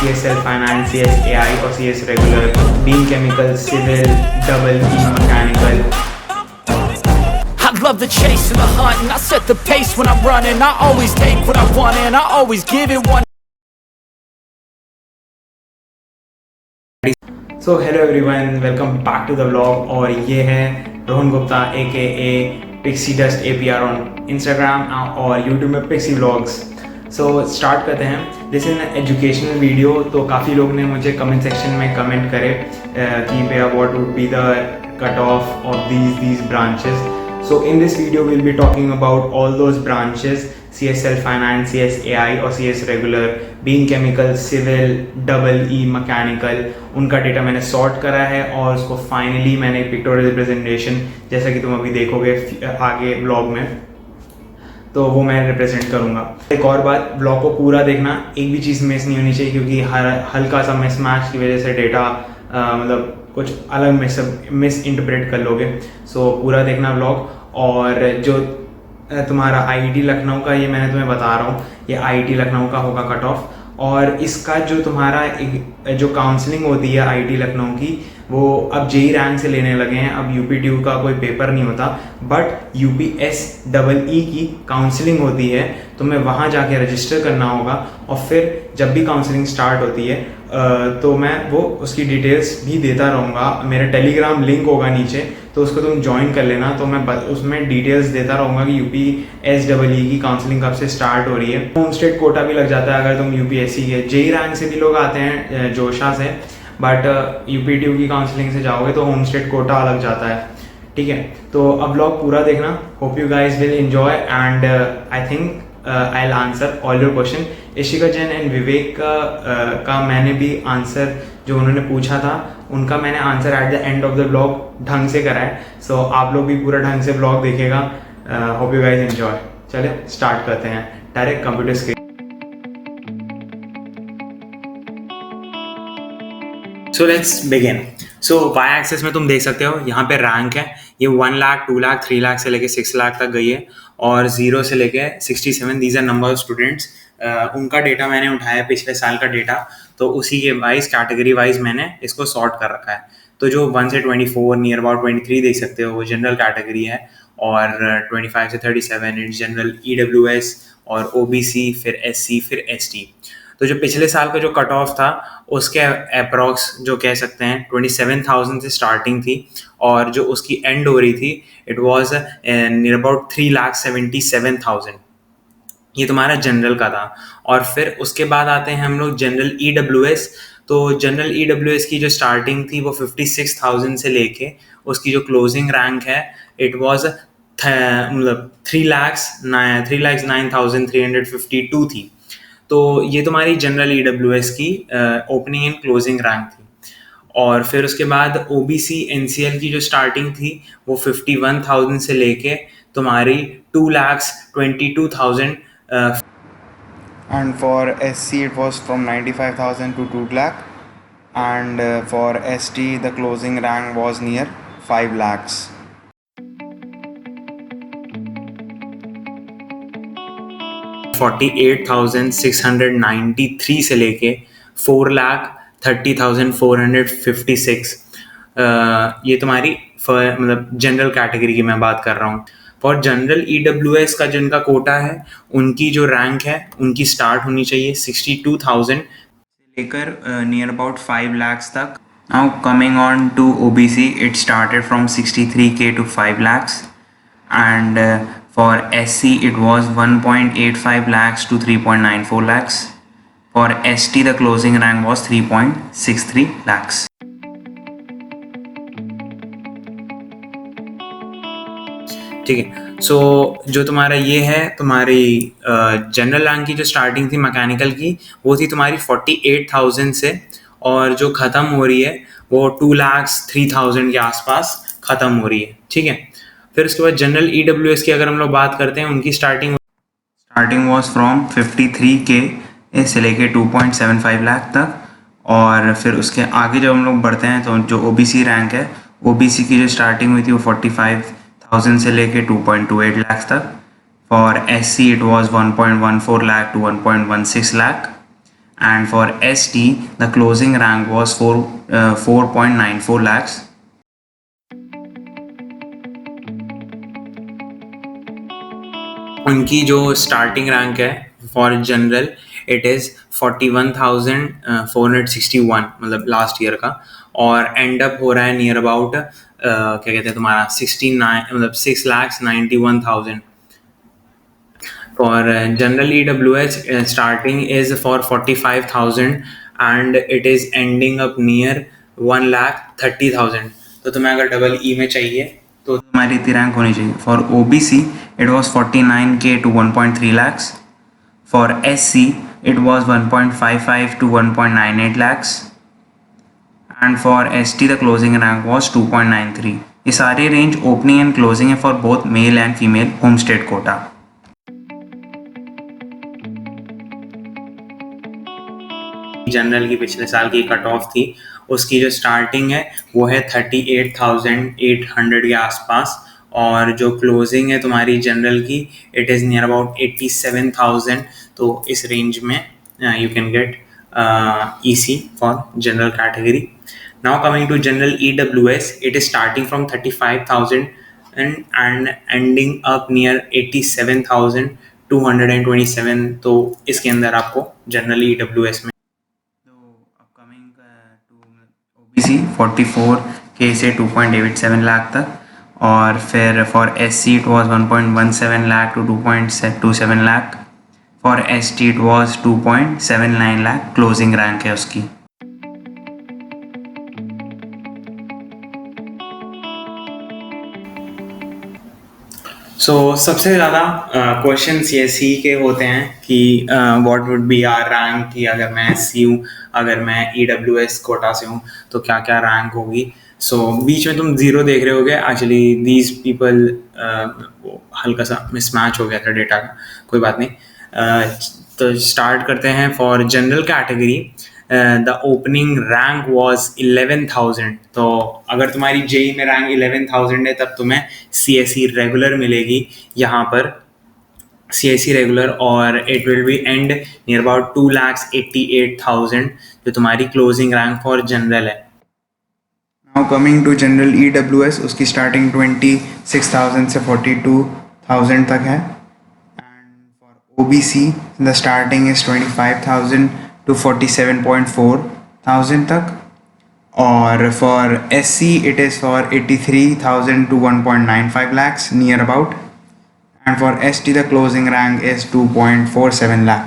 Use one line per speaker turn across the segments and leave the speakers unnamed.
CSL Finance, CS AI or CS Regular, Being Chemical, Civil, Double E Mechanical.
I love the chase and the hunt, and I set the pace when I'm running. I always take what I want and I always give it one.
So hello everyone, welcome back to the vlog. और ये है Rohan Gupta AKA Pixie Dust APR on Instagram और YouTube में Pixie Vlogs. So start करते हैं. This is an educational video. तो काफ़ी लोग ने मुझे कमेंट सेक्शन में कमेंट करे कि भैया what would be the cut off of these branches. So in this video we'll be talking about all those branches: CSL Finance, CS AI और CS Regular, Being Chemical, Civil, Double E Mechanical. उनका data मैंने sort करा है और उसको finally मैंने pictorial representation, जैसा कि तुम अभी देखोगे आगे ब्लॉग में, तो वो मैं रिप्रेजेंट करूँगा. एक और बात, ब्लॉग को पूरा देखना, एक भी चीज़ मिस नहीं होनी चाहिए, क्योंकि हल्का सा मिसमैच की वजह से डेटा मतलब कुछ अलग मिस इंटरप्रेट कर लोगे. सो पूरा देखना ब्लॉग. और जो तुम्हारा IIT लखनऊ का, ये मैंने तुम्हें बता रहा हूँ, ये IIT लखनऊ का होगा कट ऑफ. और इसका जो तुम्हारा जो काउंसलिंग होती है IIT लखनऊ की, वो अब JEE रैंक से लेने लगे हैं. अब UPTU का कोई पेपर नहीं होता, बट UPSEE की काउंसलिंग होती है. तुम्हें वहाँ जाके रजिस्टर करना होगा और फिर जब भी काउंसलिंग स्टार्ट होती है तो मैं वो उसकी डिटेल्स भी देता रहूँगा. मेरा टेलीग्राम लिंक होगा नीचे, तो उसको तुम ज्वाइन कर लेना. तो मैं उसमें डिटेल्स देता रहूँगा कि UPSEE की काउंसलिंग कब से स्टार्ट हो रही है. होम स्टेट कोटा भी लग जाता है अगर तुम UPSC के. JEE रैंक से भी लोग आते हैं जोशा से, बट UPTU की काउंसलिंग से जाओगे तो होम स्टेट कोटा अलग जाता है. ठीक है, तो अब ब्लॉग पूरा देखना. Hope you guys will enjoy and I think I will answer all your question. Ishika Jain and Vivek का मैंने भी आंसर जो उन्होंने पूछा था, उनका मैंने answer eight the end of the blog ढंग से करा है. सो आप लोग भी पूरा ढंग से ब्लॉग देखेगा. Hope you guys enjoy. चले स्टार्ट करते हैं direct computer screen. So let's begin. So Y axis में तुम देख सकते हो यहाँ पे रैंक है. ये 1 लाख, 2 लाख, 3 लाख से लेके 6 लाख तक गई है, और 0 से लेके 67 these are number of students. उनका डेटा मैंने उठाया, पिछले साल का डेटा, तो उसी के वाइज कैटेगरी वाइज मैंने इसको सॉर्ट कर रखा है. तो जो 1 से 24 नियर अबाउट 23 देख सकते हो, वो जनरल कैटेगरी है, और 25 से 37 इट्स जनरल EWS और OBC, फिर SC, फिर ST. तो जो पिछले साल का जो कट ऑफ था, उसके अप्रॉक्स जो कह सकते हैं 27,000 से स्टार्टिंग थी, और जो उसकी एंड हो रही थी इट वाज नियर अबाउट 3,77,000. ये तुम्हारा जनरल का था. और फिर उसके बाद आते हैं हम लोग जनरल EWS. तो जनरल EWS की जो स्टार्टिंग थी वो 56,000 से लेके उसकी जो क्लोजिंग रैंक है इट वाज मतलब 3,09,352 थी. तो ये तुम्हारी जनरल EWS की ओपनिंग एंड क्लोजिंग रैंक थी. और फिर उसके बाद OBC NCL की जो स्टार्टिंग थी वो 51,000 से लेके तुम्हारी 2,22,000. And for SC it was from 95,000 to 2 lakh, and for ST the closing rank was near 5 lakhs. $48,693 से लेके 4,30,456. ये तुम्हारी मतलब जनरल कैटेगरी की मैं बात कर रहा हूँ. फॉर जनरल EWS का जिनका कोटा है, उनकी जो रैंक है उनकी स्टार्ट होनी चाहिए 62,000 से लेकर नियर अबाउट 5 lakhs तक. Now coming on to OBC, it started from 63K to 5 lakhs, and for SC it was 1.85 lakhs to 3.94 lakhs. For ST the closing rank was 3.63 lakhs. ठीक है. सो जो तुम्हारा ये है, तुम्हारी जनरल रैंक की जो स्टार्टिंग थी मैकेनिकल की, वो थी तुम्हारी 48,000 से, और जो ख़त्म हो रही है वो 2,03,000 के आसपास ख़त्म हो रही है. ठीक है. फिर उसके बाद जनरल EWS की अगर हम लोग बात करते हैं, उनकी स्टार्टिंग वॉज फ्रॉम 53K से लेके 2.75 लाख तक. और फिर उसके आगे जब हम लोग बढ़ते हैं तो जो OBC रैंक है, OBC की जो स्टार्टिंग हुई थी वो 45,000 से लेके 2.28 लाख तक. For SC it was 1.14 lakh to 1.16 lakh, and for ST the closing rank was 4.94 lakhs. उनकी जो स्टार्टिंग रैंक है फॉर जनरल इट इज़ 41,461 मतलब लास्ट ईयर का, और एंड अप हो रहा है नियर अबाउट क्या कहते हैं तुम्हारा 69 मतलब 6,91,000. For general EWS, starting is for 45,000 and it is ending up near 1,30,000. तो तुम्हें अगर डबल ई में चाहिए तो तुम्हारी इतनी रैंक होनी चाहिए. For OBC it was 49K to 1.3 lakhs. For SC it was 1.55 to 1.98 lakhs. And for ST the closing rank was 2.93. ये सारे रेंज ओपनिंग एंड क्लोजिंग है for both male and female home state quota. General की पिछले साल की cut off थी, उसकी जो स्टार्टिंग है वो है 38,800 के आसपास, और जो क्लोजिंग है तुम्हारी जनरल की इट इज़ नियर अबाउट 87,000. तो इस रेंज में you can get EC for general category. Now coming to general EWS, it is starting from 35,000 and ending up near 87,227. तो इसके अंदर आपको जनरल EWS में OBC 44K से 2.87 लाख तक, और फिर for SC it was 1.17 lakh to 2.27 lakh. For ST it was 2.79 lakh closing rank है उसकी. सो सबसे ज़्यादा क्वेश्चन CSE के होते हैं कि what would be our rank, कि अगर मैं SC हूँ, अगर मैं EWS कोटा से हूँ तो क्या क्या रैंक होगी. सो बीच में तुम ज़ीरो देख रहे होगे, एक्चुअली दीज पीपल हल्का सा मिसमैच हो गया था डेटा का, कोई बात नहीं. तो स्टार्ट करते हैं. For general category the opening rank was 11,000. तो अगर तुम्हारी JEE में रैंक 11,000 है तब तुम्हें CSE रेगुलर मिलेगी यहाँ पर, CSE रेगुलर, और it will be and near about 2,88,000 जो तुम्हारी क्लोजिंग रैंक फॉर जनरल है. Now coming to general EWS, उसकी स्टार्टिंग 26,000 से 42,000 तक है. And for OBC the starting is 25,000 to 47.4,000 तक, और for SC it is for 83,000 to 1.95 lakhs near about, and for ST the closing rank is 2.47 lakh.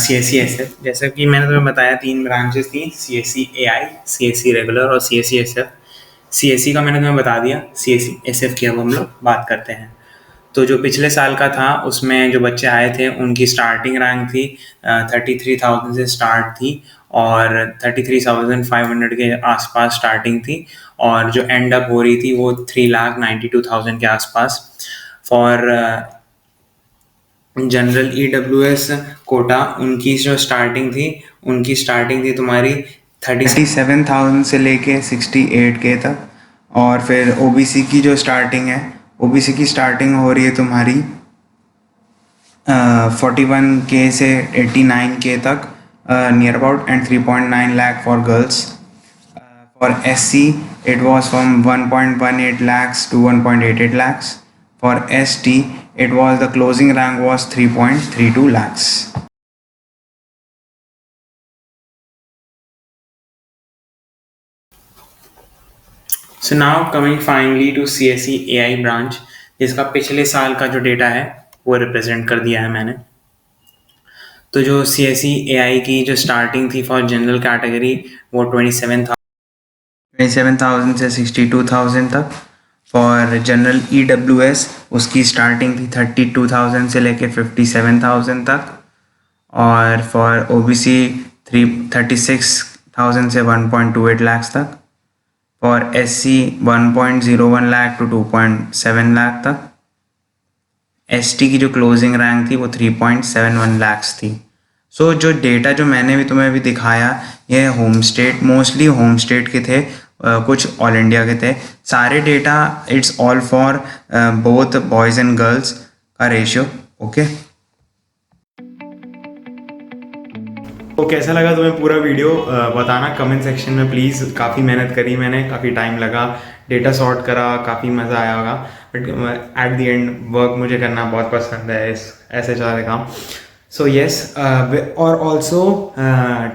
CSE SF, जैसा कि मैंने तुम्हें बताया 3 ब्रांचेस थी, CSE AI, CSE रेगुलर और CSE SF. CSE का मैंने तुम्हें बता दिया, CSE SF की अब हम लोग बात करते हैं. तो जो पिछले साल का था उसमें जो बच्चे आए थे उनकी स्टार्टिंग रैंक थी 33,000 से स्टार्ट थी, और 33,500 के आसपास स्टार्टिंग थी, और जो एंड अप हो रही थी वो 3,92,000 के आसपास. फॉर जनरल EWS कोटा उनकी जो स्टार्टिंग थी तुम्हारी 37,000 से लेके 68K तक, और फिर OBC की जो स्टार्टिंग है, OBC की स्टार्टिंग हो रही है तुम्हारी 41K से 89K तक near about, and 3.9 lakh for girls. For SC it was from 1.18 lakhs to 1.88 lakhs. For ST it was the closing rank was 3.32 lakhs. So now coming finally to CSE AI branch, जिसका पिछले साल का जो data है वो represent कर दिया है मैंने. तो जो CSE AI की जो स्टार्टिंग थी फॉर जनरल कैटेगरी वो 27,000 से 62,000 तक. फॉर जनरल EWS उसकी स्टार्टिंग थी 32,000 से लेकर 57,000 तक, और फॉर OBC 36,000 से 1.28 lakhs तक. For SC 1.01 lakh to 2.7 lakh तक. ST की जो क्लोजिंग रैंक थी वो 3.71 lakhs थी. सो जो डेटा जो मैंने भी तुम्हें अभी दिखाया ये home state, mostly home state के थे, कुछ ऑल इंडिया के थे। सारे data it's all for both boys and girls का रेशियो। ओके, तो कैसा लगा तुम्हें पूरा वीडियो बताना कमेंट सेक्शन में प्लीज़। काफ़ी मेहनत करी मैंने, काफ़ी टाइम लगा, डेटा सॉर्ट करा, काफ़ी मज़ा आया होगा, but at the and work मुझे करना बहुत पसंद है, ऐसे सारे काम। सो येस, और ऑल्सो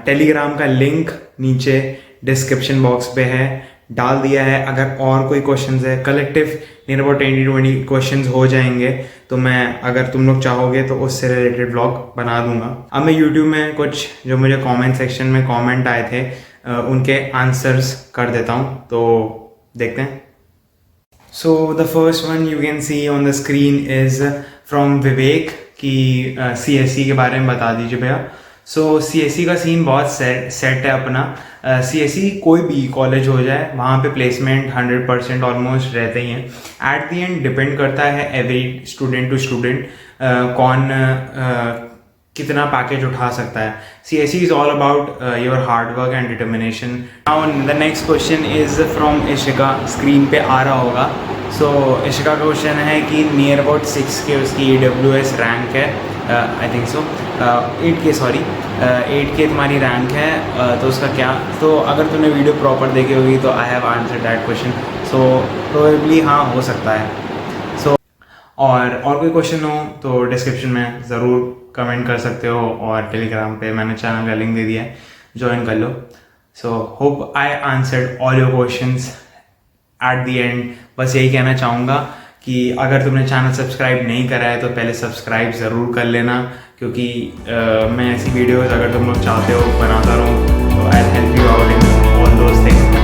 टेलीग्राम का लिंक नीचे डिस्क्रिप्शन बॉक्स पे है, डाल दिया है। अगर और कोई क्वेश्चंस है, कलेक्टिव नियर अबाउट 20-20 क्वेश्चंस हो जाएंगे, तो मैं, अगर तुम लोग चाहोगे तो उससे रिलेटेड व्लॉग बना दूंगा। अब मैं यूट्यूब में कुछ जो मुझे कमेंट सेक्शन में कमेंट आए थे उनके आंसर्स कर देता हूँ, तो देखते हैं। So the first one you can see on the screen is from Vivek कि CSE के बारे में बता दीजिए भैया। सो CSE का सीन बहुत सेट है अपना। CSE कोई भी कॉलेज हो जाए, वहाँ पे प्लेसमेंट 100% ऑलमोस्ट रहते ही हैं। एट द एंड डिपेंड करता है एवरी स्टूडेंट टू स्टूडेंट कौन कितना पैकेज उठा सकता है। CSE is all about your hard work and determination. Now the next question is from Ishika, screen पे आ रहा होगा। सो इशिका का क्वेश्चन है कि नियर अबाउट 6 के उसकी AWS रैंक है, I think so 8K, sorry 8K तुम्हारी रैंक है, तो उसका क्या, तो अगर तुमने वीडियो प्रॉपर देखी होगी तो I have answered that question. So probably हाँ हो सकता है। सो और कोई क्वेश्चन हो तो डिस्क्रिप्शन में ज़रूर कमेंट कर सकते हो, और टेलीग्राम पे मैंने चैनल का लिंक दे दिया है, ज्वाइन कर लो। So hope I answered all your questions. At the end बस यही कहना चाहूँगा कि अगर तुमने चैनल सब्सक्राइब नहीं करा है तो पहले सब्सक्राइब ज़रूर कर लेना, क्योंकि मैं ऐसी वीडियोज़ अगर तुम लोग चाहते हो बनाता रहूँ, तो I help you out in all those things.